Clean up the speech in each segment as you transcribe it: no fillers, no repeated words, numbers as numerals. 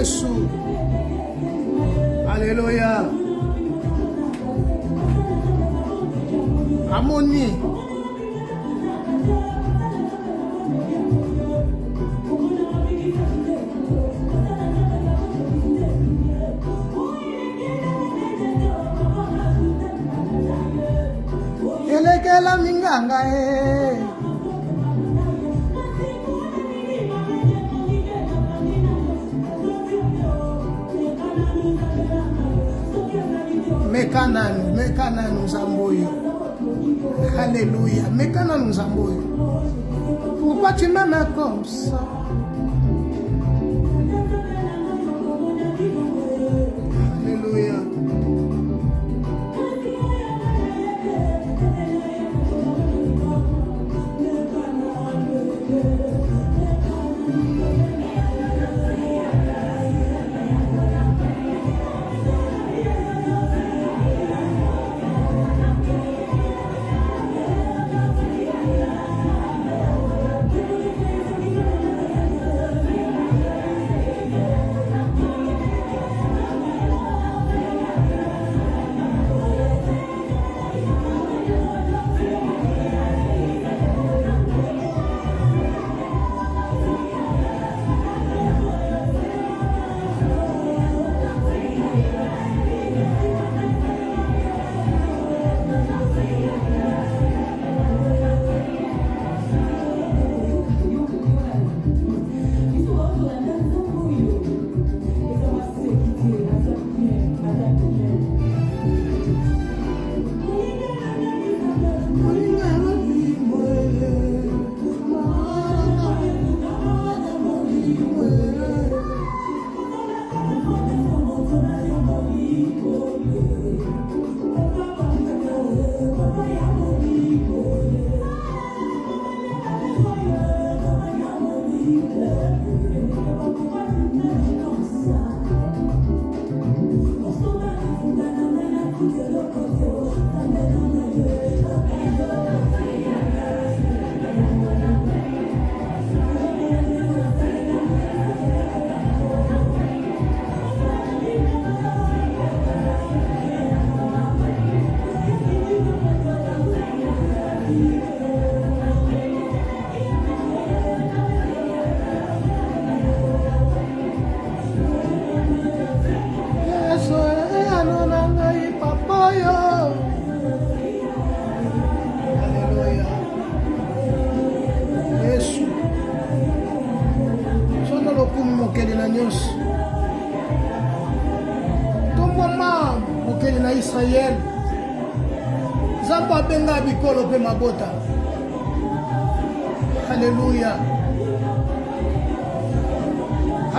Yesu. Alléluia. Amoni. Elekela minganga Mekana nous amboyo. Alléluia. Mekana nous amboyo. Pourquoi tu m'aimes comme ça? Alléluia. Israël Nzambe abenga bikolo pe mabota. Alléluia.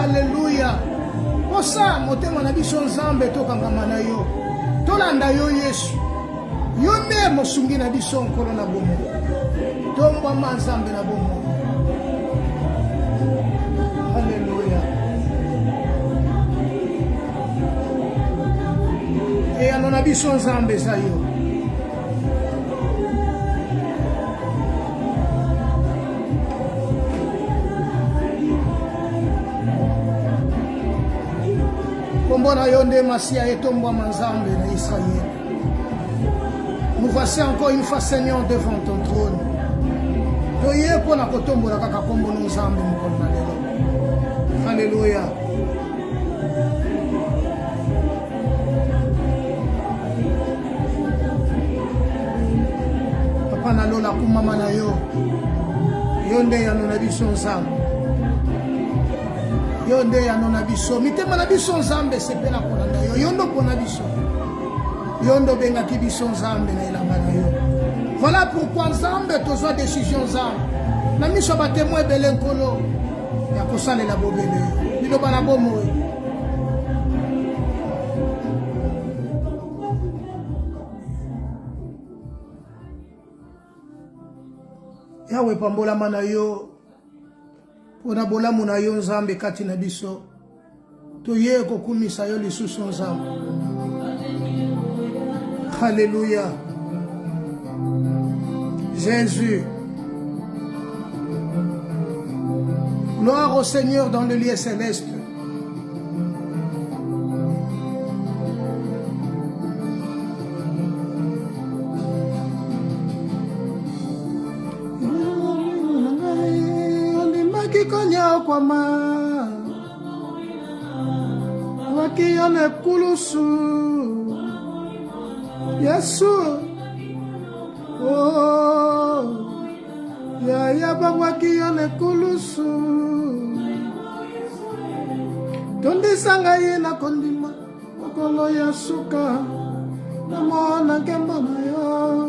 Alléluia. Osa motema na biso Nzambe tokangama na yo. Tolanda yo Yesu. Yo nde mosungi na biso nkolo na bomo. Tombama Nzambe na bomo. Alléluia. Et anona biso Nzambe sa yo. Kombona yo nde Masia etombwama Nzambe na Israël. Nous voici encore une fois Seigneur devant ton trône. Toye pona kotombola kaka kombo no Nzambe mokolo na lelo. Alléluia. Papa na lola kumama na yo. Yo nde ya nona biso Nzambe. Yo nde ya nona biso. Mitema na biso Nzambe sepela kolanda yo. Yo ndo pona biso. Yo ndo benga ki biso Nzambe na elanga na yo. Voilà pourquoi Nzambe tozwa décision Nzambe. Na miso ba témoin belé nkolo. Ya kosalela bobele. Liloba na bomo. Yawe pambola mana yo. Pona bolamu na yo Nzambe kati na biso. Toye kokumisa yo lisusu Nzambe. Alléluia. Jésus. Gloire au Seigneur dans le lieu céleste. Wakione kulusu Yesu oh ya baba kione kulusu tondi sanga yena kondima okolo ya suka namona kemba na yo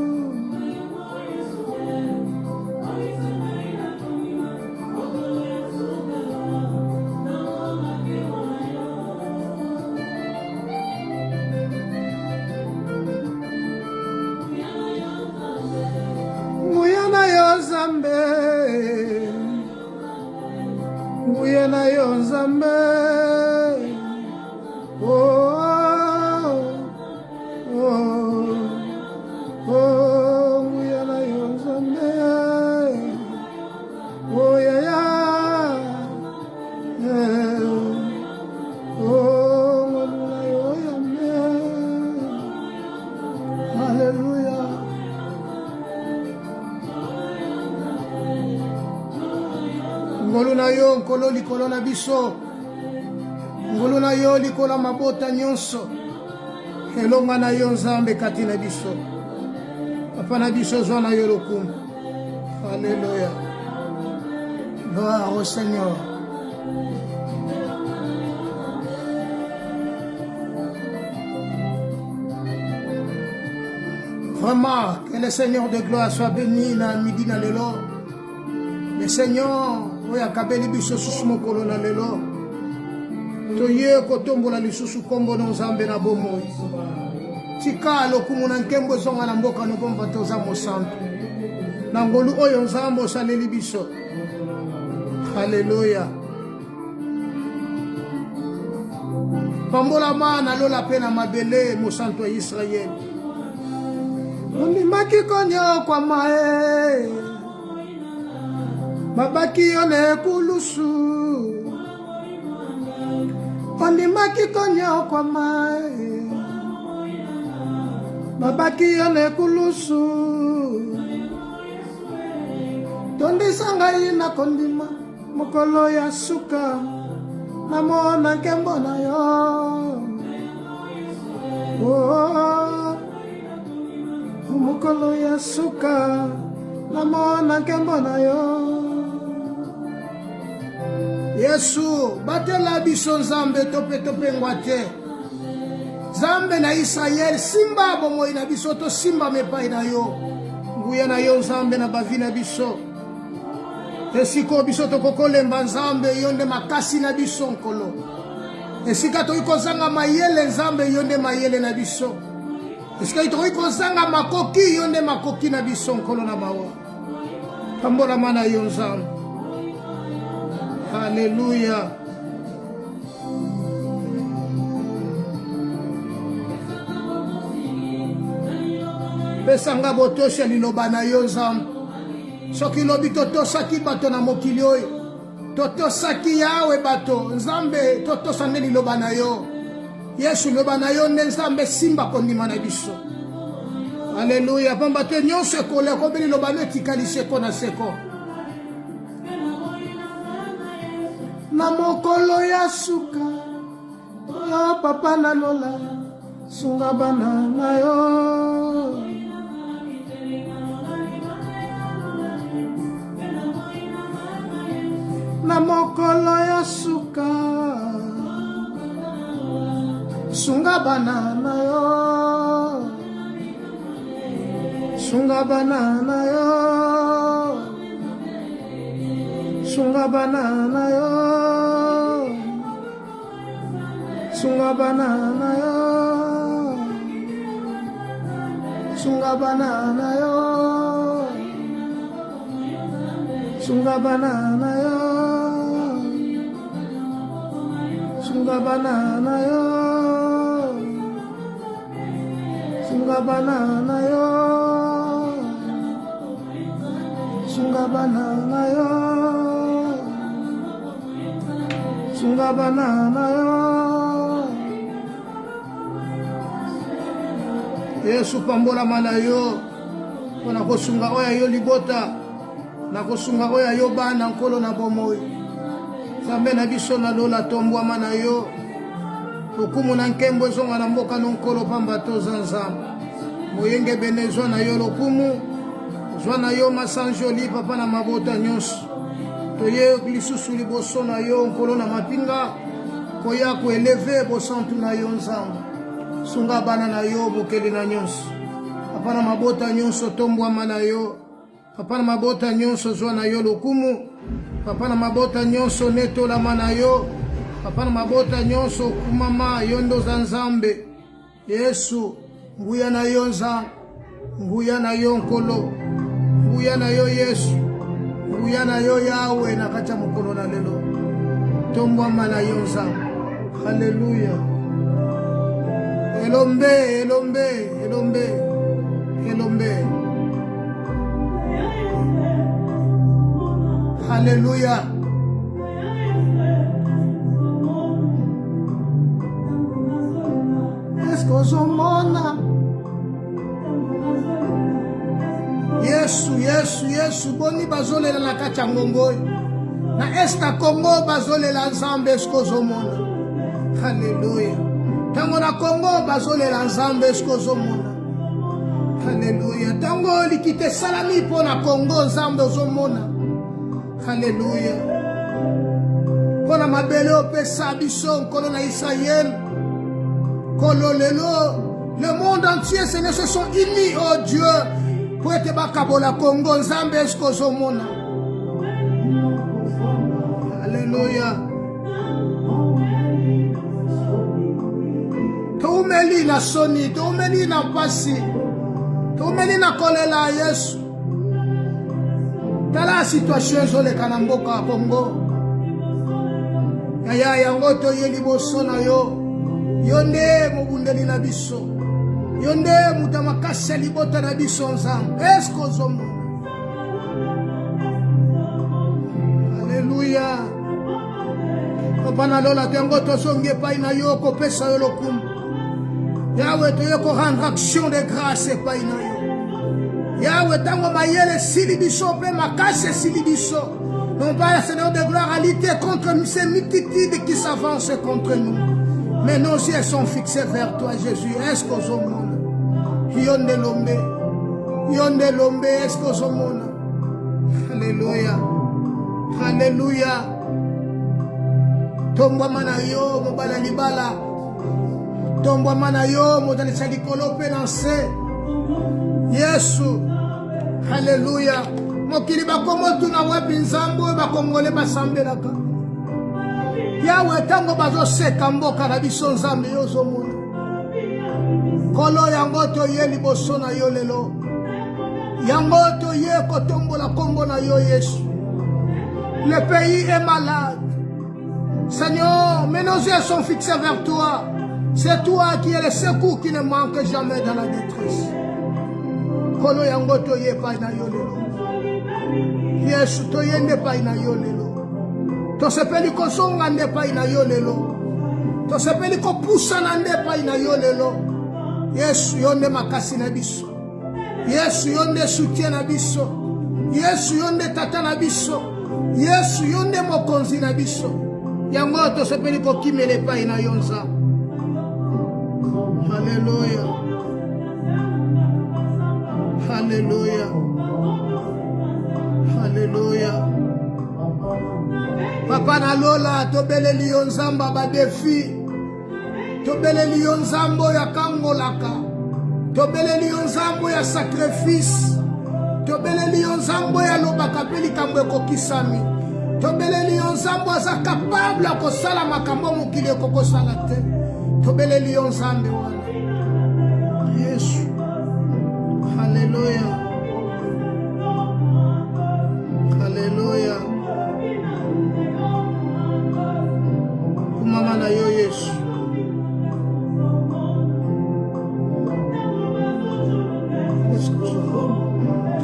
Nguyena yo Nzambe oh oh oh nguyena yo Nzambe oh ya oh nguyena yo Nzambe. Alléluia. Ngolo na yo nkolo likolo na biso. Ngolo na yo likolo mabota nyonso. Elonga na yo Nzambe kati na biso. Papa na biso zwa na yo lokumu. Alléluia. Gloire au Seigneur. Vraiment, que le Seigneur de gloire soit béni na midi na lelo. Le Seigneur oya kabeli biso susu mokolo na lelo. Toye kotombola lisusu kombo na Nzambe na bomoi. Tika lokumu na nkembo zonga na mboka no bomba toza mosantu. Na ngolu oyo Nzambe osaleli biso. Alléluia. Pambola mana lola pena mabele mosantu ya Israël. Ondimaki konyo kwa mae. Babaki yone kulusu. Ondimaki konyo kwa mae. Babaki yone kulusu. Tondi sangai na kondima. Mokolo ya suka. Namona kembo na yo. Oh, mokolo ya suka. Namona kembo na yo. Yesu, batela biso Nzambe tope ngwate. Nzambe na Israel simba bomoi na biso to simba mepai na yo. Nguya na yo Nzambe na bavi na biso. Esiko biso to kokolemba Nzambe yonde makasi na biso nkolo. Esika to ikozanga mayele Nzambe yonde mayele na biso. Esika to ikozanga makoki yonde makoki na biso nkolo na mawa. Pambola mana yo Nzambe. Hallelujah. Pesanga botoshe liloba na yo Nzambe. Soki lobi totosaki bato na mokili oyo. Totosaki yawe bato. Nzambe totosane liloba na yo. Yesu liloba na yo nde Nzambe simba kondima na biso. Hallelujah. Pamba te nyonso ekole kobe liloba no etikali seko na seko. Na mokolo ya suka yo papa na lola sunga bana na yo. Na mokolo ya suka sunga bana na yo. Sunga bana na yo. Sunga banana yo. Sunga banana yo. Sunga banana yo. Sunga banana yo. Sunga banana yo. Sunga banana yo. Sunga banana yo. Sunga banana yo. Yesu pambola mana yo. Pona kosunga oya yo libota. Na kosunga oya yo bana nkolo na bomoi. Nzambe na biso na lola tombwa mana yo. Lokumu na nkembo zonga na mboka no nkolo pamba toza Nzambe. Moyenge bene zwa na yo lokumu. Zwa na yo masanjoli papa na mabota nyonso. Toye lisusu liboso na yo nkolo na mapinga koya ko eleve bosantu na yo Nzambe. Sunga bana na yo bokeli na nyonso. Papa na mabota nyonso tombwama na yo. Papa na mabota nyonso zwa na yo lokumu. Papa na mabota nyonso netolama na yo. Papa na mabota nyonso kumama yondo za Nzambe. Yesu nguya na yo Nzambe. Nguya na yo nkolo. Nguya na yo Yesu. Nguya na yo yawe na kacha mokolo na lelo. Tombwama na yo Nzambe. Hallelujah. Elombe, elombe, elombe, elombe. Hallelujah. Est-ce que ozomona? Yesu, Yesu, Yesu, boni bazolela na kacha ngongoi. Na esta Congo bazolela Nzambe est-ce que ozomona? Hallelujah. Tango na Congo bazolela Nzambe est-ce que ozomona? Hallelujah. Tango likite salami po na Congo Nzambe ozomona. Hallelujah. Pona mabele opesa biso nkolo na Israël. Kolo lelo, le monde entier se sont unis, oh Dieu, pour être bakabola Congo Nzambe est-ce que ozomona? Hallelujah. Toumeli na soni, toumeli na pasi, toumeli na kolela Yesu. Tala situation ezoleka na mboka ya Congo. Yaya yango toye liboso na yo. Yonde mobundeli na biso. Yonde muta makasi libota na biso Nzambe. Est-ce que ozomona? Alléluia. Papa na lola tengo tozonge pai na yo kopesa yo lokumu. Yahweh toye ko rendre action de grâce pai na yo. Yahweh tango mayele silibiso pe makase silibiso. Non pas Seigneur de gloire à lutter contre ces multitudes qui s'avancent contre nous. Mais nos yeux sont fixés vers toi Jésus. Est-ce que ozomona? Yonde lombe. Yonde lombe est-ce que ozomona? Alléluia. Alléluia. Tombwa mana yo mobala libala. Tombo manayo modali sali kolope lanse. Yesu. Hallelujah. Mokili bakomo tuna wapi nzambo bakongole basambelaka. Yawe tango bazo seka mboka na biso nzambe yozo mona. Kolo yango to ye liboso na yo lelo. Yango to ye kotombola kombo na yo Yesu. Le pays est malade. Seigneur, mais nos yeux sont fixés vers toi. C'est toi qui es le secours qui ne manque jamais dans la détresse. Kolo yango to ye pa na yo lelo. Yesu to ye ne pa na yo lelo. To sepeli ko songa nde pa na yo lelo. To sepeli ko pusa na nde pa na yo lelo. Yesu yonde makasi na biso. Yesu yonde soutien na biso. Yesu yonde tata na biso. Yesu yonde mokonzi na biso. Yango to sepeli ko kimele pa na yonza. Hallelujah. Hallelujah. Hallelujah. Papa na lola tobele liyo nzamba ba defi. Tobele liyo nzambo ya kangolaka. Tobele liyo nzambo ya sacrifice. Tobele liyo nzambo ya lobaka peli kambo kokisami. Tobele liyo nzambo aza capable kosala makambo mokili kokosala te. Tobele liyo nzambe wana. Yesu. Hallelujah. Hallelujah. Kumama na yo Yesu.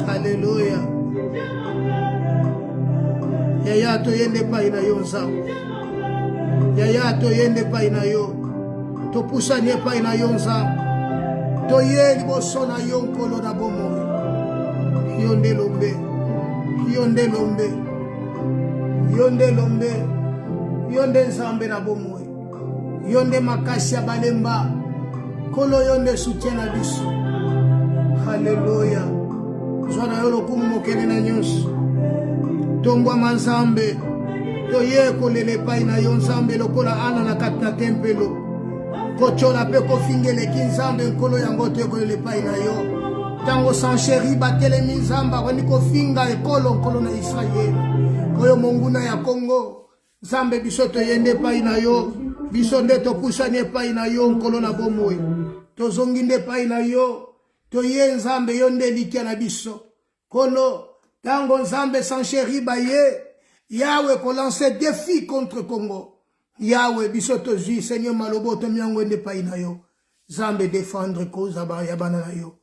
Hallelujah. Yaya to yende pa ina yo nzambo. Yaya to yende pa ina yo. To pusa nye pa ina yo nzambo. To ye liboso na yo nkolo na bomo. Yonde lombe. Yonde lombe. Yonde lombe. Yonde nzambe na bomo. Yonde makasi ya balemba. Kolo yonde soutien na biso. Hallelujah. Zwana yolo kumu mokele na nyonso. Tongwa manzambe. To ye kolele pai na yo nzambe lokola ana na kati na tempelo. Kochola pe kofingele kinzambe nkolo yango te kolele pai na yo. Tango sancheri batele minzamba wani kofinga ekolo nkolo na Israeli. Koyo monguna ya Kongo. Nzambe biso to yende pai na yo. Biso nde to pusane pai na yo nkolo na bomoy. To zonginde pai na yo. To ye nzambe yonde likia na biso. Kolo tango nzambe sancheri ba ye. Yahweh ko lancer défi contre Congo. Yahweh biso to zui Seigneur malobo to miango nde pai na yo. Nzambe défendre cause ya bana na yo.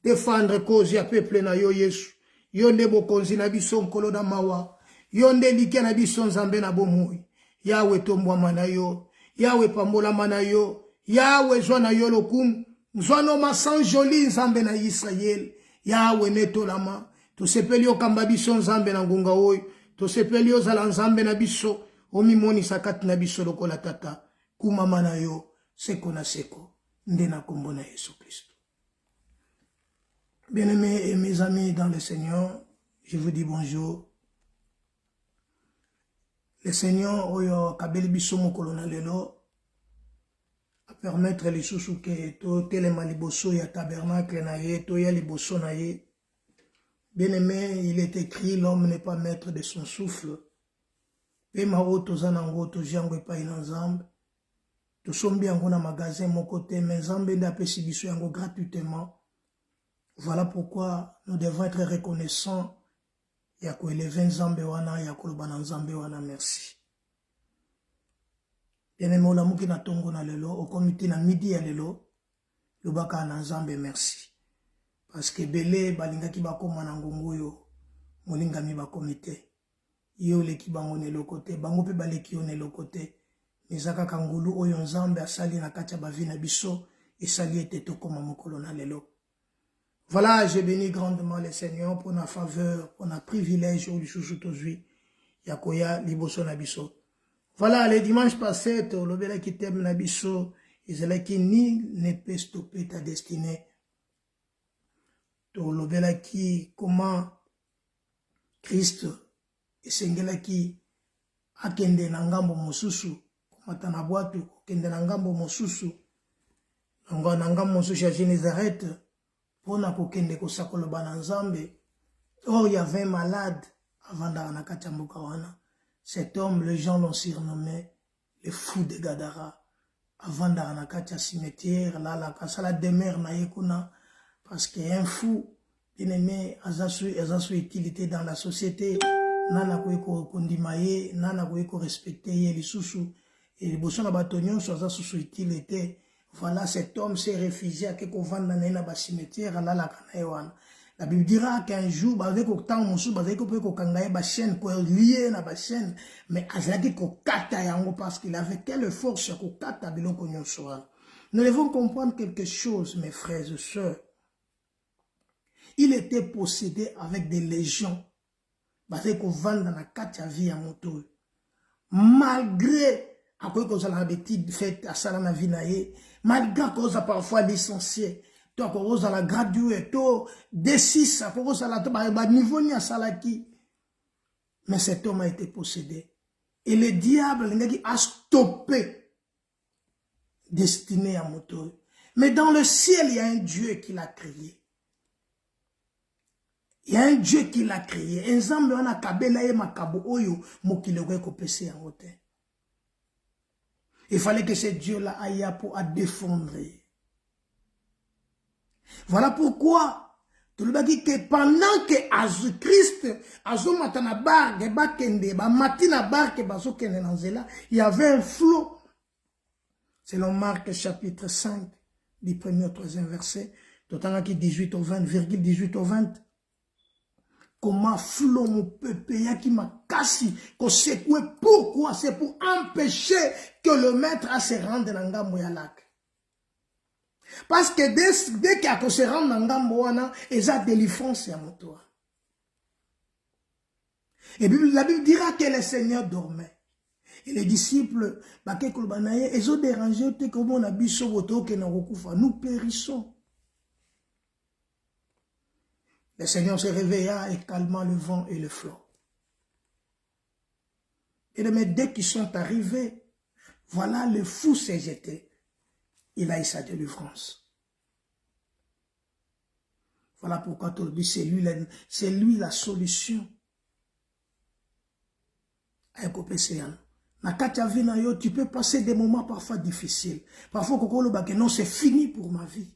Défendre cause ya peuple na yo Yesu. Yonde bokonzi na biso nkolo na mawa. Yonde likia na biso nzambe na bomoi. Yahweh tombwa mana yo. Yahweh pambola mana yo. Yahweh zwa na yo lokumu. Nzwano masan joli nzambe na Israel. Yahweh netolama. To sepeli okamba biso nzambe na ngunga oyo. To sepeli ozala nzambe na biso. Omi moni sakati na biso lokola tata. Kumama na yo. Seko na seko. Nde na kombo na Yesu Christ. Bien-aimés et mes amis dans le Seigneur, je vous dis bonjour. Le Seigneur oyo kabeli biso mokolo na lelo. A permettre les sous que to telema liboso ya tabernacle na ye, to ya liboso na ye. Bien-aimé, il est écrit, l'homme n'est pas maître de son souffle. Pe mao tozanango tojango epai na nzambe. Tosombi yango na magasin mon côté, mais nzambe nde apesi biso yango gratuitement. Voilà pourquoi nous devons être reconnaissants. Ya ko élever nzambe wana, ya koloba na nzambe wana, merci. Bien-aimé, olamuki na tongo na lelo, au comité na midi ya lelo, lobaka na nzambe merci. Parce que belé balingaki bakoma na ngongo yo, molingami bakomite. Yo leki bango ne lokote, bango pe baleki yo ne lokote. Mizaka kangulu oyo nzambe asali na kati ya bavi na biso, esali ete tokoma mokolo na lelo. Voilà, je bénis grandement le Seigneur pour la faveur, pour notre privilège au Lisusu tozui, yakoya liboso na biso. Voilà, le dimanche passé, to lobela ki tem na biso, ezalaki ni ne peut stopper ta destinée. To lobela ki comment Christ esengela ki akende na ngambo mosusu, komata na bwatu, kende na ngambo mosusu, nanga mosu chercher Nazareth pour na kokende ko sakolo bana nzambe. Oh, il y avait un malade avant d'arana kachambuka wana. Cet homme, les gens l'ont surnommé le fou de Gadara. Avant d'arana kacha cimetière, là, la kasala demeure na yekuna. Parce qu'un fou, bien aimé, azasu utilité dans la société. Nana ko kondimaye, nana ko respecter les sous et les bossons na batonyon sur azasu utilité. Voilà, cet homme s'est réfugié à quelque vent dans un cimetière, là, la kanaïwan. La Bible dira qu'un jour, avec autant de choses, avec autant de chaîne, pour lier la chaîne, mais avec autant parce qu'il avait quelle force pour kata biloko nyonso. Nous devons comprendre quelque chose, mes frères et sœurs. Il était possédé avec des légions, basé qu'on vend dans la katia vie à moto. Malgré à quoi qu'on a l'habitude de faire à ça dans la vie naïe, malgré qu'on a parfois licencié, toi qu'on a la gradué, toi D6, qu'on a la niveau ni à salaki, mais cet homme a été possédé. Et le diable a stoppé destiné à moto. Mais dans le ciel, il y a un Dieu qui l'a créé. Il y a un Dieu qui l'a créé. Ensemble, on a kabela et makabo oyo mokilewe ko pese en haute. Il fallait que ce Dieu-là aille pour à défendre. Voilà pourquoi, tout le monde dit que pendant que Jésus-Christ, Azomatana barque, bakende, ba matina barque, bazokende nanzela, il y avait un flot. Selon Marc chapitre 5, du 1er au 3e verset, d'autant qui 18 au 20, virgule 18 au 20. Comment flot mon peuple qui m'a cassé, qu'on secoué. Pourquoi? C'est pour empêcher que le maître a se rendre dans Ngambo ya lac. Parce que dès qu'il y a se rendre dans Ngambo wana, ils ont délivrance à mon toit. Et la Bible dira que le Seigneur dormait. Et les disciples, ils ont dérangé, nous périssons. Le Seigneur se réveilla et calma le vent et le flot. Et dès qu'ils sont arrivés, voilà, le fou s'est jeté. Il a eu sa délivrance. Voilà pourquoi Tolbi, c'est lui la solution. Tu peux passer des moments parfois difficiles. Parfois, non, c'est fini pour ma vie.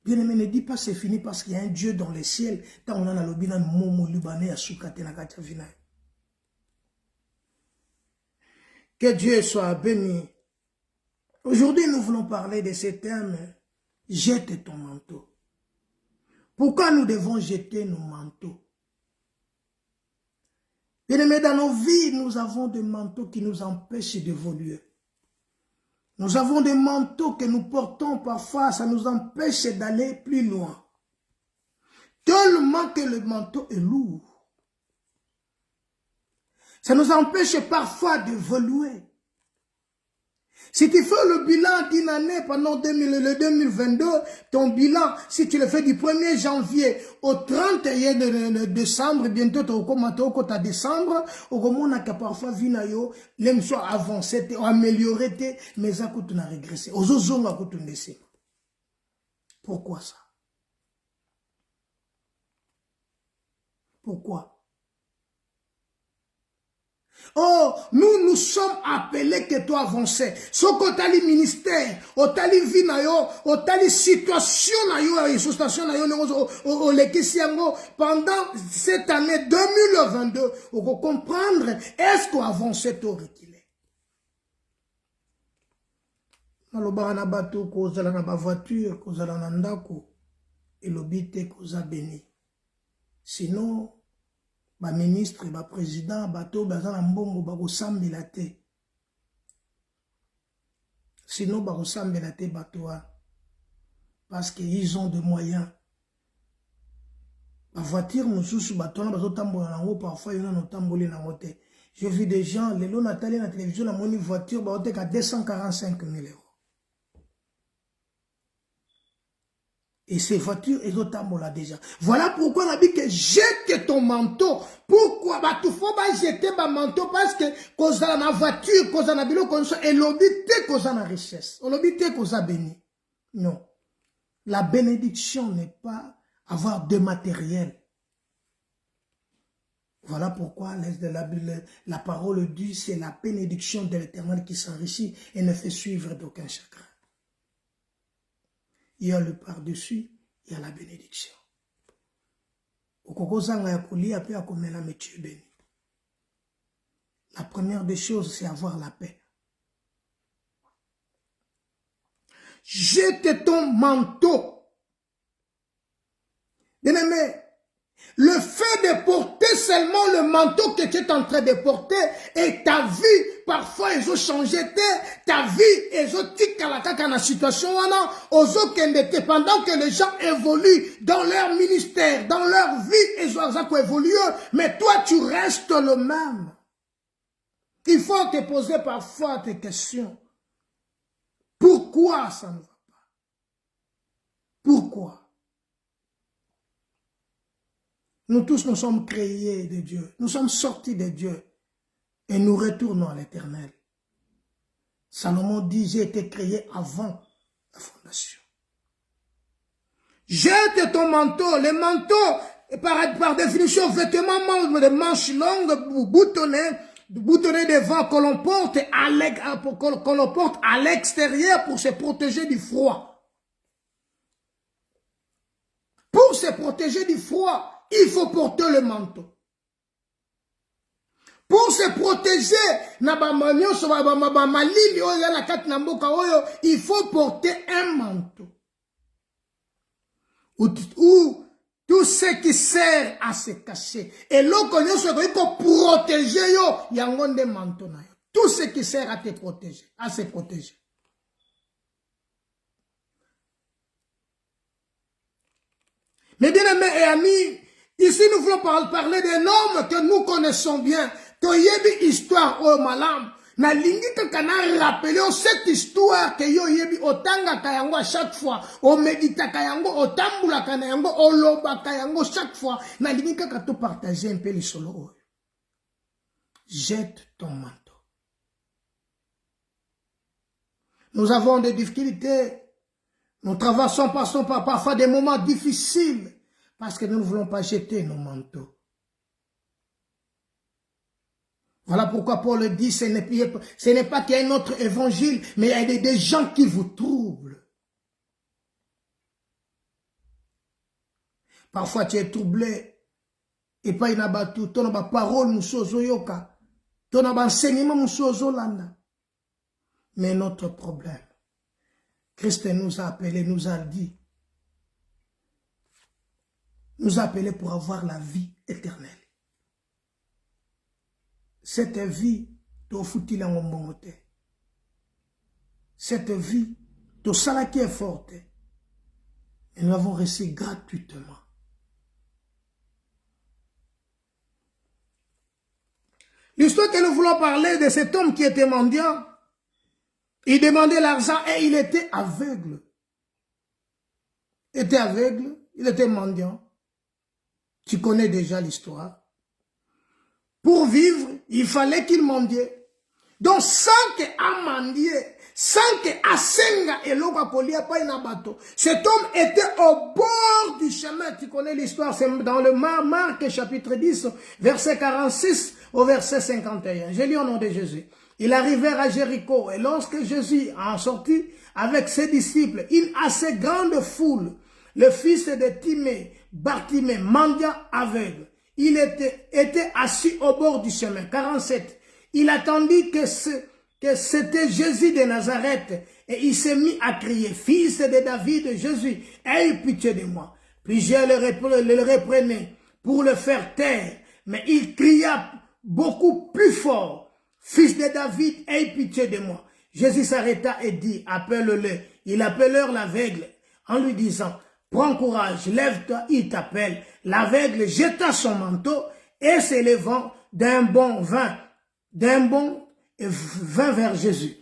Bien-aimé, ne dis pas c'est fini parce qu'il y a un Dieu dans les ciels. Tant on a l'obina momo libanais à soukate na katavina. Que Dieu soit béni. Aujourd'hui, nous voulons parler de ce thème. Jette ton manteau. Pourquoi nous devons jeter nos manteaux? Bien-aimé, dans nos vies, nous avons des manteaux qui nous empêchent d'évoluer. Nous avons des manteaux que nous portons parfois, ça nous empêche d'aller plus loin. Tellement que le manteau est lourd. Ça nous empêche parfois d'évoluer. Si tu fais le bilan d'une année pendant le 2022, ton bilan, si tu le fais du 1er janvier au 31 de décembre, bientôt tu as décembre, au a parfois vu les soit avancé, amélioré, mais ça coûte une régressé. Pourquoi ça? Pourquoi? Oh, nous sommes appelés que toi avancer. Ce que tu as le ministère, tu as le vie, tu as les situations, pendant cette année 2022, on va comprendre est-ce qu'on avance ou reculer. Malobara na bateau, kozala na ba voiture, kozala na ndako, et l'obité koza béni. Sinon, ba ministre, ba président, bato, bazana mbongo, ba kosambela te. Sinon, ba kosambela te batoa. Parce qu'ils ont des moyens. La voiture, mosusu, batona, bazo tambola nango, parfois, y'en a no tamboli nango te. J'ai vu des gens, les lots natali na télévision, la moni voiture, ba otek à 245 000 €. Et ces voitures, elles ont tambola déjà. Voilà pourquoi on a dit que jette ton manteau. Pourquoi? Bah, tu faut pas jeter ton manteau parce que, cause dans la voiture, cause dans la bilo, et l'obité, cause dans la richesse. L'obité, cause dans béni. Non. La bénédiction n'est pas avoir de matériel. Voilà pourquoi la parole dit, c'est la bénédiction de l'Éternel qui s'enrichit et ne fait suivre d'aucun chagrin. Il y a le par-dessus, il y a la bénédiction. La première des choses, c'est avoir la paix. Jette ton manteau. Bien-aimé, le fait de porter seulement le manteau que tu es en train de porter et ta vie, parfois, ils ont changé ta vie, ils ont dit qu'à la situation, pendant que les gens évoluent dans leur ministère, dans leur vie, ils ont évolué, mais toi, tu restes le même. Il faut te poser parfois des questions. Pourquoi ça ne va pas? Pourquoi? Nous tous, nous sommes créés de Dieu. Nous sommes sortis de Dieu. Et nous retournons à l'Éternel. Salomon dit, j'ai été créé avant la fondation. Jette ton manteau. Le manteau, par définition, vêtement de manches longues, boutonné devant, que l'on porte à l'extérieur pour se protéger du froid. Pour se protéger du froid, il faut porter le manteau. Pour se protéger, il faut porter un manteau. Ou tout ce qui sert à se cacher. Et l'autre, il faut protéger, il y a un manteau. Tout ce qui sert à te protéger, à se protéger. Mes bien-aimés et amis, ici nous voulons parler d'un homme que nous connaissons bien. Toyebi histoire au malam. Na lingi kana rappeler cette histoire que yo yebi otanga kayango à chaque fois. O medita kayango, o tambula kayango, o loba kayango chaque fois. Na lingi kaka to partager un peu les solo. Jette ton manteau. Nous avons des difficultés. Nous traversons parfois des moments difficiles parce que nous ne voulons pas jeter nos manteaux. Voilà pourquoi Paul dit, ce n'est pas qu'il y a un autre évangile, mais il y a des gens qui vous troublent. Parfois tu es troublé, et pas il y a tout, tu as parole, musozo yoka, tu as enseignement, musozo landa. Mais notre problème, Christ nous a appelés, nous a dit, nous a appelés pour avoir la vie éternelle. Cette vie, cette vie, tout ça qui est forte, et nous l'avons reçu gratuitement. L'histoire que nous voulons parler de cet homme qui était mendiant, il demandait l'argent et il était aveugle. Il était aveugle, il était mendiant. Tu connais déjà l'histoire. Pour vivre, il fallait qu'il mendiait. Donc, sans qu'il a mendié, sans qu'il a senga et l'eau a polié pas un bateau. Cet homme était au bord du chemin. Tu connais l'histoire, c'est dans le Marc chapitre 10, verset 46 au verset 51. Je lis au nom de Jésus. Ils arrivèrent à Jéricho et lorsque Jésus en sortit avec ses disciples, une assez grande foule, le fils de Timée, Bartimée, mendiant aveugle, il était assis au bord du chemin. 47. Il attendit que c'était Jésus de Nazareth et il s'est mis à crier, fils de David, Jésus, aie pitié de moi. Plusieurs le reprenaient pour le faire taire, mais il cria beaucoup plus fort, fils de David, aie pitié de moi. Jésus s'arrêta et dit, appelle-le. Ils appelèrent l'aveugle en lui disant, prends courage, lève-toi, il t'appelle. L'aveugle jeta son manteau et s'élevant d'un bond et vint vers Jésus.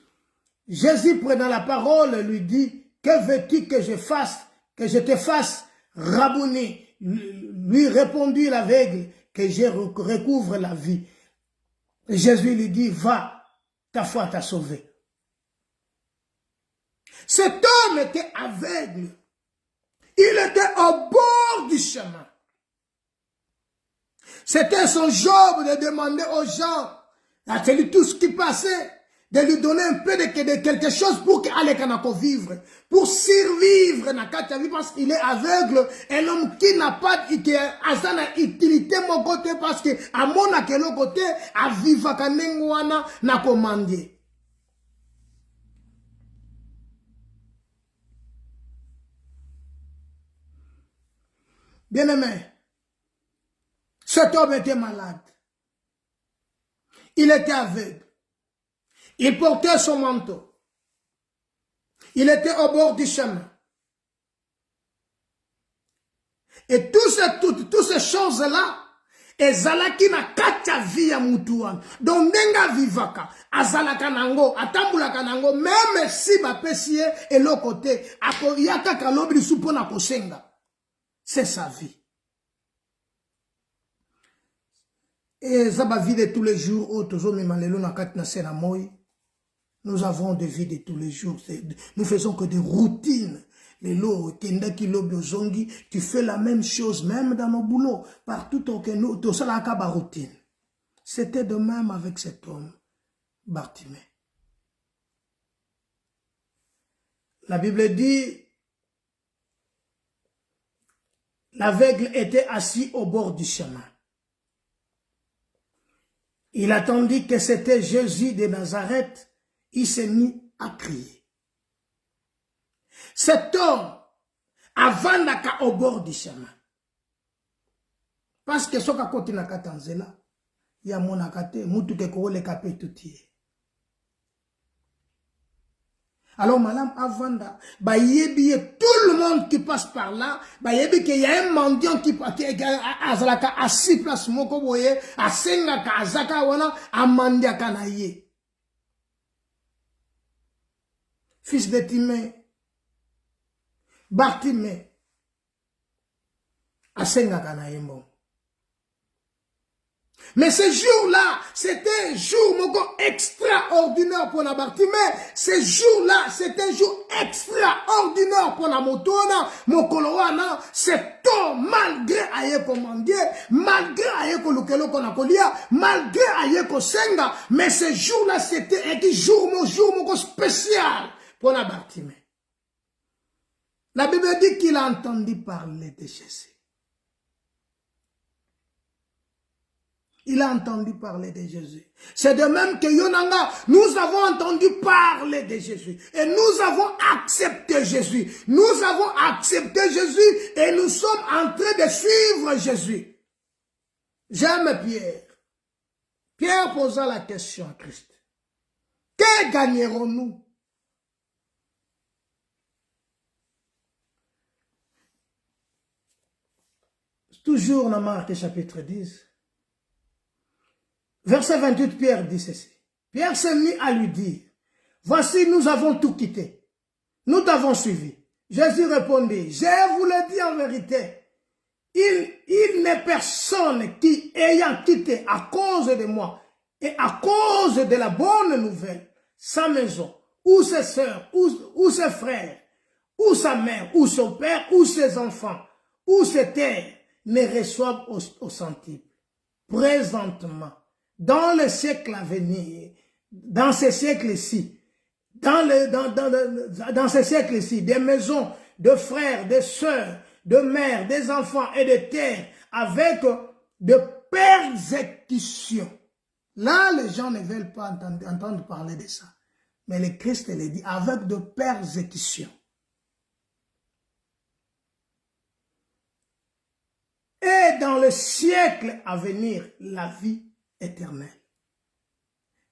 Jésus, prenant la parole, lui dit, que veux-tu que je fasse que je te fasse rabouni, lui répondit l'aveugle, que je recouvre la vie. Et Jésus lui dit, va, ta foi t'a sauvé. Cet homme était aveugle. Il était au bord du chemin. C'était son job de demander aux gens, à celui tout ce qui passait, de lui donner un peu de quelque chose pour qu'il aille vivre, pour survivre dans la vie parce qu'il est aveugle, un homme qui n'a pas d'utilité mon côté parce que à mon côté, à vivre kanengwana na commandé. Bien-aimé, cet homme était malade. Il était aveugle. Il portait son manteau. Il était au bord du chemin. Et toutes ces choses-là, ezalaki na katia vie ya mutu wana. Donc ndenga vivaka, azalaka nango, atambulaka nango, même si bapesi ye eloko te, akoyaka kalobi lisusu mpona kosenga. C'est sa vie. Et ça va vie de tous les jours, nous avons des vies de tous les jours. Nous faisons que des routines. Tu fais la même chose, même dans nos boulots. Partout où nous, tout ça, la routine. C'était de même avec cet homme, Bartimée. La Bible dit, l'aveugle était assis au bord du chemin. Il attendit que c'était Jésus de Nazareth. Il s'est mis à crier. Cet homme, avant d'être au bord du chemin, parce que ce qu'on a côté na katanzela, il y a mon akate, mutu ke ko le kapé tout y. Alors, madame, Avanda, bah, tout le monde qui passe par là, bah, qu'il y a un mendiant qui a 6 places, moko boye, a senga ka azaka wana, a mandia kanaye. Fils de Timée, Bartimée, a senga kanaye bon. Mais ce jour-là, c'était un jour extraordinaire pour la Bartimée. Ce jour-là, c'était un jour extraordinaire pour la Motona, Mokoloana. Cet homme, malgré aye commandier, malgré aye kolukelo konakolia, malgré aye kosenga, mais ce jour-là, c'était un jour spécial pour la Bartimée. La Bible dit qu'il a entendu parler de Jésus. Il a entendu parler de Jésus. C'est de même que Yonanga, nous avons entendu parler de Jésus. Et nous avons accepté Jésus. Nous avons accepté Jésus et nous sommes en train de suivre Jésus. J'aime Pierre. Pierre posa la question à Christ. Que gagnerons-nous? Toujours dans Marc chapitre 10. Verset 28, Pierre dit ceci. Pierre s'est mis à lui dire, voici, nous avons tout quitté. Nous t'avons suivi. Jésus répondit, je vous le dis en vérité, il n'est personne qui, ayant quitté à cause de moi et à cause de la bonne nouvelle, sa maison, ou ses sœurs, ou ses frères, ou sa mère, ou son père, ou ses enfants, ou ses terres, ne reçoivent au centuple. Présentement, dans le siècle à venir, dans ce siècle-ci, dans ce siècle-ci, des maisons, de frères, de sœurs, de mères, des enfants et de terres, avec de persécutions. Là, les gens ne veulent pas entendre parler de ça. Mais le Christ le dit, avec de persécutions. Et dans le siècle à venir, la vie éternelle.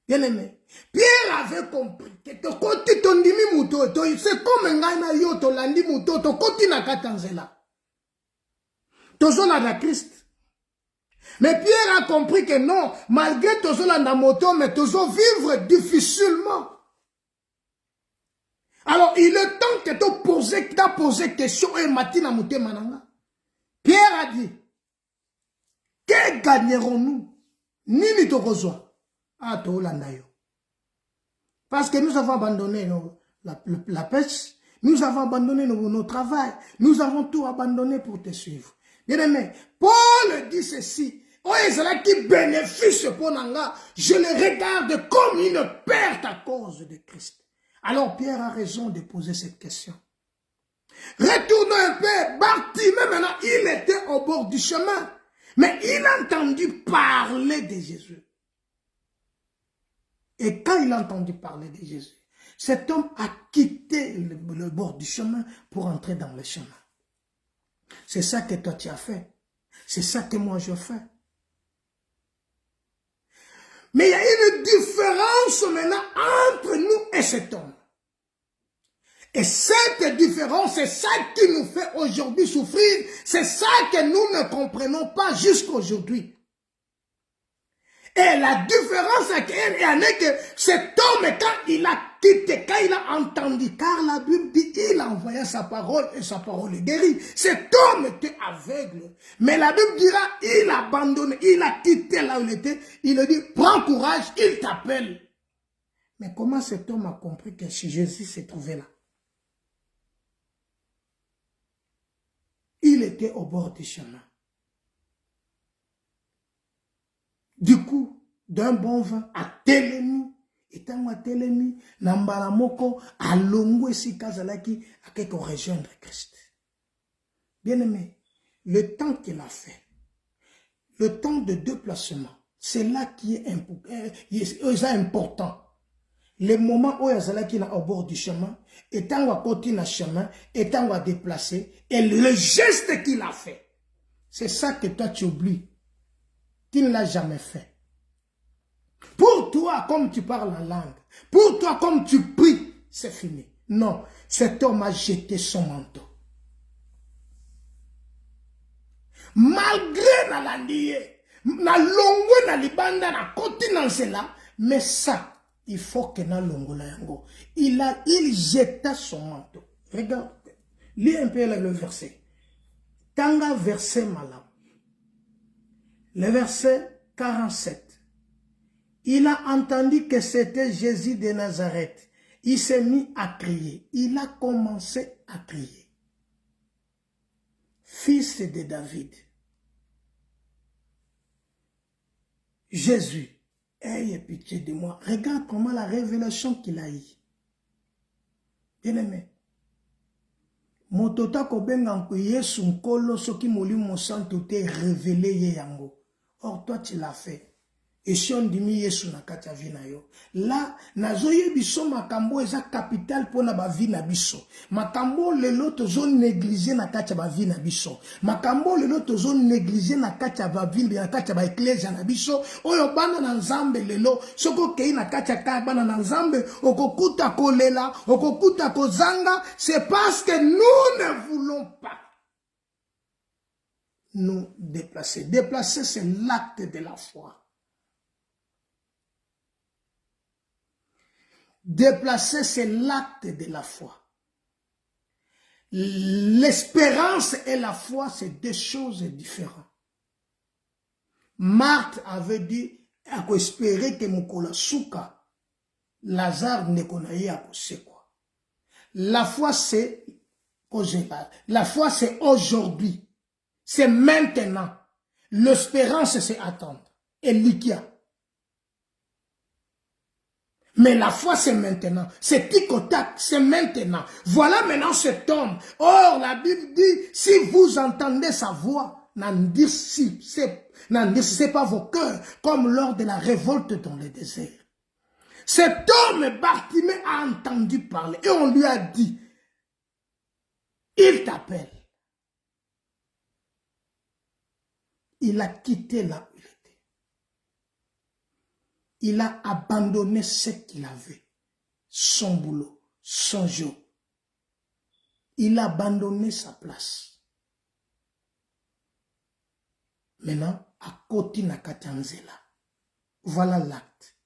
Bien-aimé, Pierre avait compris que c'est comme un yo to landi muto to koti na katanzela. Tozola da Christ. Mais Pierre a compris que non, malgré tozola na moto, mais tozo vivre difficilement. Alors, il est temps que tu as posé question et matin mouté mananga. Pierre a dit, que gagnerons-nous? Nini tokozwa. Ah, tolandayo. Parce que nous avons abandonné la pêche, nous avons abandonné nos travail, nous avons tout abandonné pour te suivre. Bien-aimé, Paul dit ceci, oh, qui bénéficie pour Nanga, je le regarde comme une perte à cause de Christ. Alors Pierre a raison de poser cette question. Retournons un peu, Bartimée maintenant, il était au bord du chemin, mais il a entendu parler de Jésus. Et quand il a entendu parler de Jésus, cet homme a quitté le bord du chemin pour entrer dans le chemin. C'est ça que toi tu as fait. C'est ça que moi je fais. Mais il y a une différence maintenant entre nous et cet homme. Et cette différence, c'est ça qui nous fait aujourd'hui souffrir. C'est ça que nous ne comprenons pas jusqu'à aujourd'hui. Et la différence est que cet homme, quand il a quitté, quand il a entendu, car la Bible dit, il a envoyé sa parole et sa parole est guérie. Cet homme était aveugle. Mais la Bible dira, il a abandonné, il a quitté là où il était. Il a dit, prends courage, il t'appelle. Mais comment cet homme a compris que Jésus s'est trouvé là? Il était au bord du chemin. Du coup, d'un bon vin, à Télémi, étant à Télémi, Nambalamoko, à Longo, si Kazalaki, à quelque rejoindre Christ. Bien-aimé, le temps qu'il a fait, le temps de déplacement, c'est là qui est important. Le moment où Yazalaki est au bord du chemin, étant à côté du chemin, étant à déplacer, et le geste qu'il a fait, c'est ça que toi tu oublies. Tu ne l'as jamais fait. Pour toi, comme tu parles la langue, pour toi, comme tu pries, c'est fini. Non, cet homme a jeté son manteau. Malgré na landiye, na longwe na libanda na koti na cela, mais ça, il faut que na longo la yango. Il jeta son manteau. Regarde, lis un peu le verset. Tanga verset malam. Le verset 47. Il a entendu que c'était Jésus de Nazareth. Il s'est mis à crier. Il a commencé à crier. Fils de David. Jésus, ayez pitié de moi. Regarde comment la révélation qu'il a eue. Bien-aimé. Motota kobenga Yesu nkolo soki molimo santo te révélé ye yango. Or, toi, tu l'as fait. Et si on dit Yesu na katia vina yo. Là, nazoye biso makambo eza capital pona ba vina biso. Makambo lelo tozo négliger na katia ba vina biso. Makambo lelo tozo négliger na katia ba vina na katia ba ecclesia na biso. Oyo bana na nzambe lelo. Soko kei na katia ka bana na nzambe. Okokuta kolela. Okokuta kozanga. C'est parce que nous ne voulons pas nous déplacer. Déplacer, c'est l'acte de la foi. Déplacer, c'est l'acte de la foi. L'espérance et la foi, c'est deux choses différentes. Marthe avait dit, à quoi espérer que Mokola Souka, Lazare ne connaît pas c'est quoi. La foi, c'est aujourd'hui. C'est maintenant. L'espérance, c'est attendre. Et l'ikia. Mais la foi, c'est maintenant. C'est tic-au-tac, c'est maintenant. Voilà maintenant cet homme. Or, la Bible dit, si vous entendez sa voix, n'endurcissez pas vos cœurs, comme lors de la révolte dans le désert. Cet homme, Bartimée, a entendu parler. Et on lui a dit, il t'appelle. Il a quitté là où il était. Il a abandonné ce qu'il avait. Son boulot, son job. Il a abandonné sa place. Maintenant, à côté de Katanzela. Voilà l'acte.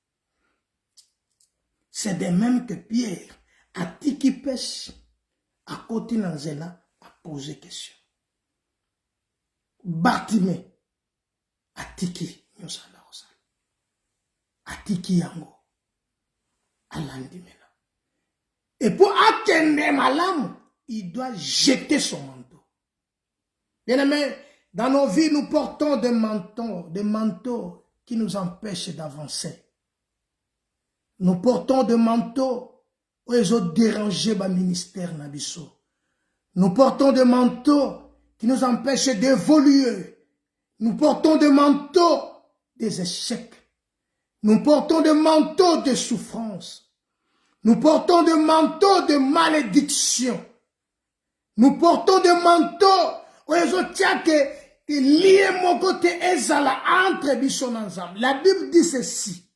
C'est de même que Pierre atiki pêche, à côté Nanzela, a posé question. Bartimée, atiki, nyosala rosala. Atiki yango, alandi mena. Et pour atteindre ma lame, il doit jeter son manteau. Bien aimé, dans nos vies, nous portons des manteaux qui nous empêchent d'avancer. Nous portons des manteaux où ils ont dérangé le ministère Nabiso. Nous portons des manteaux qui nous empêchent d'évoluer. Nous portons des manteaux des échecs. Nous portons des manteaux de souffrance. Nous portons des manteaux de malédiction. Nous portons des manteaux où ils ont dit que lié mon côté ezala entre bison ensemble. La Bible dit ceci.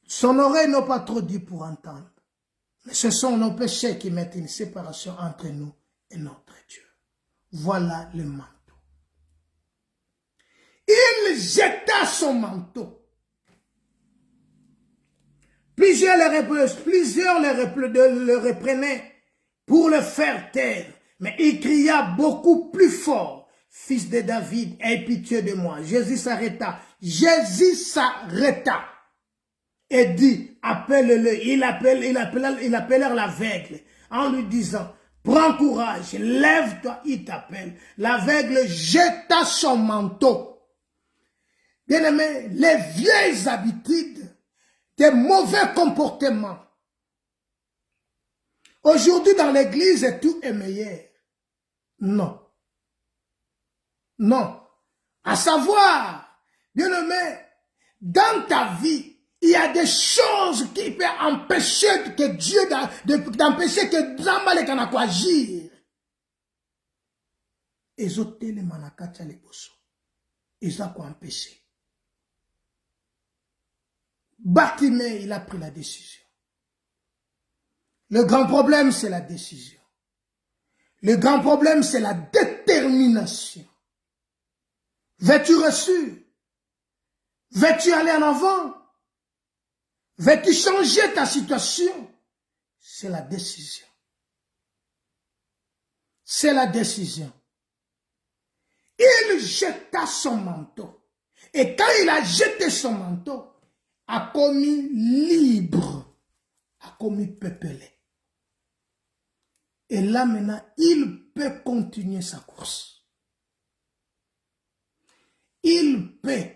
Son oreille n'a pas trop dit pour entendre. Mais ce sont nos péchés qui mettent une séparation entre nous et notre Dieu. Voilà le manteau. Il jeta son manteau. Plusieurs le reprenaient pour le faire taire. Mais il cria beaucoup plus fort. Fils de David, aie pitié de moi. Jésus s'arrêta. Jésus s'arrêta. Et dit, appelle-le. Il appelèrent l'aveugle en lui disant, prends courage, lève-toi, il t'appelle. L'aveugle jeta son manteau. Bien-aimé, les vieilles habitudes, des mauvais comportements. Aujourd'hui, dans l'église, tout est meilleur. Non. Non. À savoir, bien-aimé, dans ta vie, il y a des choses qui peuvent empêcher que Dieu, d'empêcher que Zambale kana agir. Ils ont les manakacha les bosso. Ils ont empêché. Bartimée, il a pris la décision. Le grand problème, c'est la décision. Le grand problème, c'est la détermination. Veux-tu reçu? Veux-tu aller en avant? Veux-tu changer ta situation? C'est la décision. C'est la décision. Il jeta son manteau. Et quand il a jeté son manteau, a commis libre, a commis peuplé. Et là maintenant, il peut continuer sa course. Il peut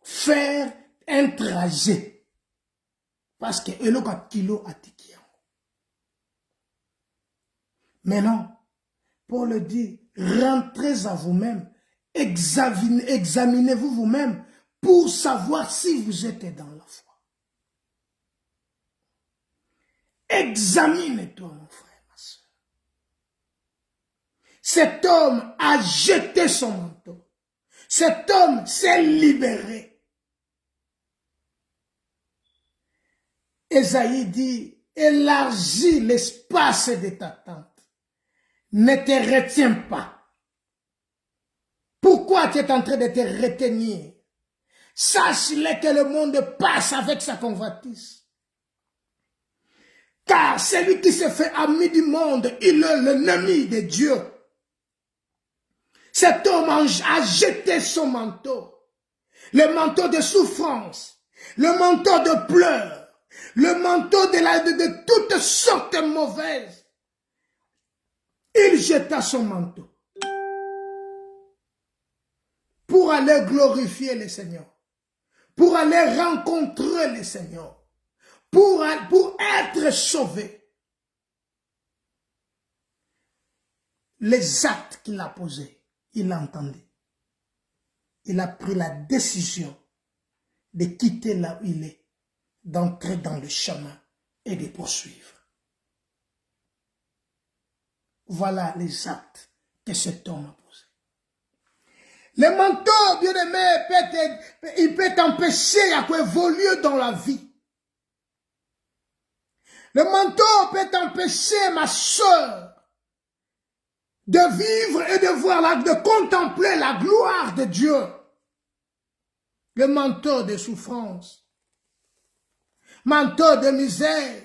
faire un trajet. Parce que il a kilo à tiki. Maintenant, Paul dit, rentrez à vous-même, examinez-vous vous-même pour savoir si vous êtes dans la foi. Examine-toi, mon frère, ma soeur. Cet homme a jeté son manteau. Cet homme s'est libéré. Ésaïe dit, élargis l'espace de ta tente. Ne te retiens pas. Pourquoi tu es en train de te retenir? Sache-le que le monde passe avec sa convoitise. Car celui qui se fait ami du monde, il est l'ennemi de Dieu. Cet homme a jeté son manteau. Le manteau de souffrance. Le manteau de pleurs. Le manteau de toutes sortes mauvaises. Il jeta son manteau. Pour aller glorifier le Seigneur. Pour aller rencontrer le Seigneur. Pour être sauvé. Les actes qu'il a posés, il a entendu. Il a pris la décision de quitter là où il est, d'entrer dans le chemin et de poursuivre. Voilà les actes que cet homme a posés. Le manteau, bien aimé, il peut t'empêcher à évoluer dans la vie. Le manteau peut t'empêcher, ma soeur, de vivre et de voir, de contempler la gloire de Dieu. Le manteau de souffrance, manteau de misère,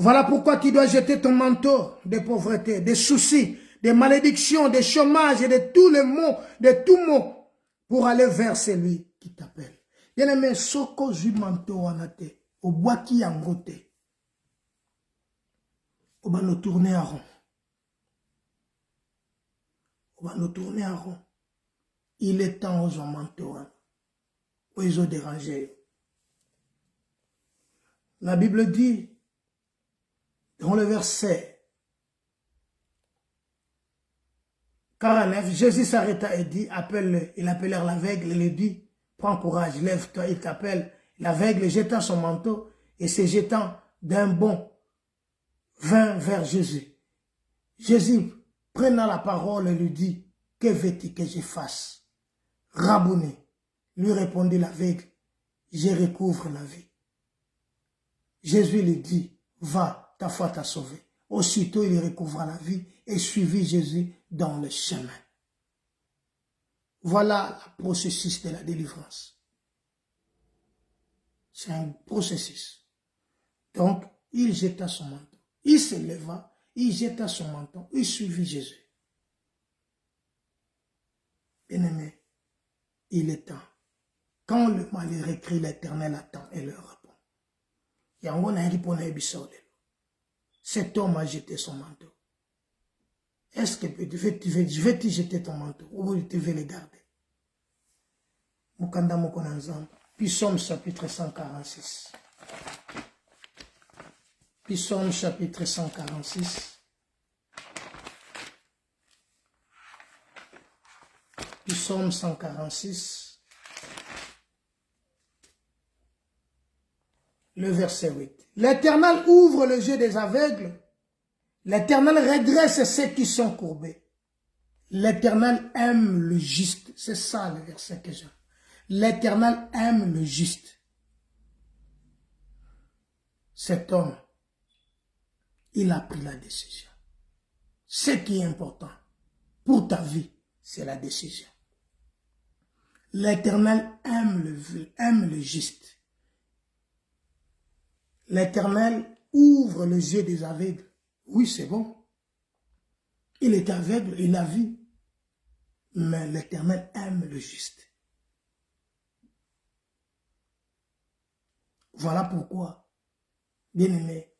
Voilà pourquoi tu dois jeter ton manteau de pauvreté, des soucis, des malédictions, des chômages et de tous les maux, de tout maux, pour aller vers celui qui t'appelle. Bien-aimé, soko zui manteau anate, au bois qui angote, on va nous tourner en rond. On va nous tourner en rond. Il est temps aux manteau, où ils ont dérangé. La Bible dit, dans le verset 49, Jésus s'arrêta et dit, appelle-le. Ils appelèrent l'aveugle et lui dit, prends courage, lève-toi, il t'appelle. L'aveugle jeta son manteau et se jetant d'un bond, vint vers Jésus. Jésus, prenant la parole, lui dit, que veux-tu que je fasse? Rabouni, lui répondit l'aveugle, je recouvre la vie. Jésus lui dit, va, ta foi t'a sauvé. Aussitôt, il recouvra la vie et suivit Jésus dans le chemin. Voilà le processus de la délivrance. C'est un processus. Donc, il jeta son manteau. Il se leva, il jeta son manteau, il suivit Jésus. Bien-aimé, il est temps. Quand le malheureux crie, l'Éternel attend et leur répond. Cet homme a jeté son manteau. Est-ce que je vais te jeter ton manteau ou tu veux le garder? Mukanda Mokonanzamba. Psaume chapitre 146. Psaume chapitre 146. Psaume 146. Le verset 8. L'Éternel ouvre les yeux des aveugles. L'Éternel redresse ceux qui sont courbés. L'Éternel aime le juste. C'est ça le verset que j'aime. L'Éternel aime le juste. Cet homme, il a pris la décision. Ce qui est important pour ta vie, c'est la décision. L'Éternel aime le juste. L'Éternel ouvre les yeux des aveugles. Oui, c'est bon. Il est aveugle, il a vu. Mais l'Éternel aime le juste. Voilà pourquoi, bien-aimé,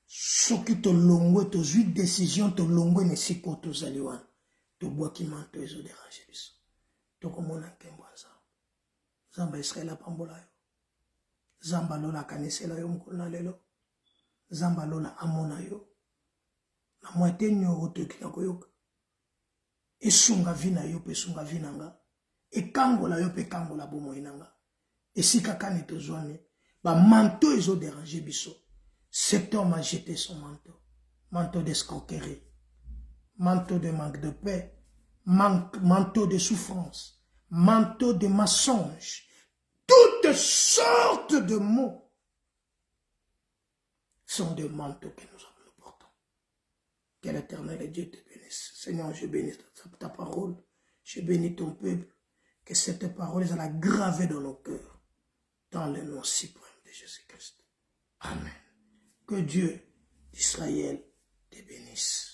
ce qui te longue, te jouit décision, te longue, ne s'y pas te zaliwan. Te bois qui ment, te zo dérange. Te comme on kemboisa. Zamba Israël a pambola yo. Zamba lola kanesela yo mkolna lelo. Zamba lola amona yo. Na moite nyo otoki na koyoka. Esunga vina yo pe sunga vinanga. Ekangola yo pe kangola bomo inanga. Esika kane te zwane. Ba manteau ils ont dérangé biso. Cet homme a jeté son manteau. Manteau d'escroquerie. Manteau de manque de paix. Manteau de souffrance. Manteau de mensonge. Toutes sortes de mots sont des manteaux que nous portons. Que l'Éternel Dieu te bénisse. Seigneur, je bénis ta parole. Je bénis ton peuple. Que cette parole soit gravée dans nos cœurs. Dans le nom suprême de Jésus-Christ. Amen. Que Dieu d'Israël te bénisse.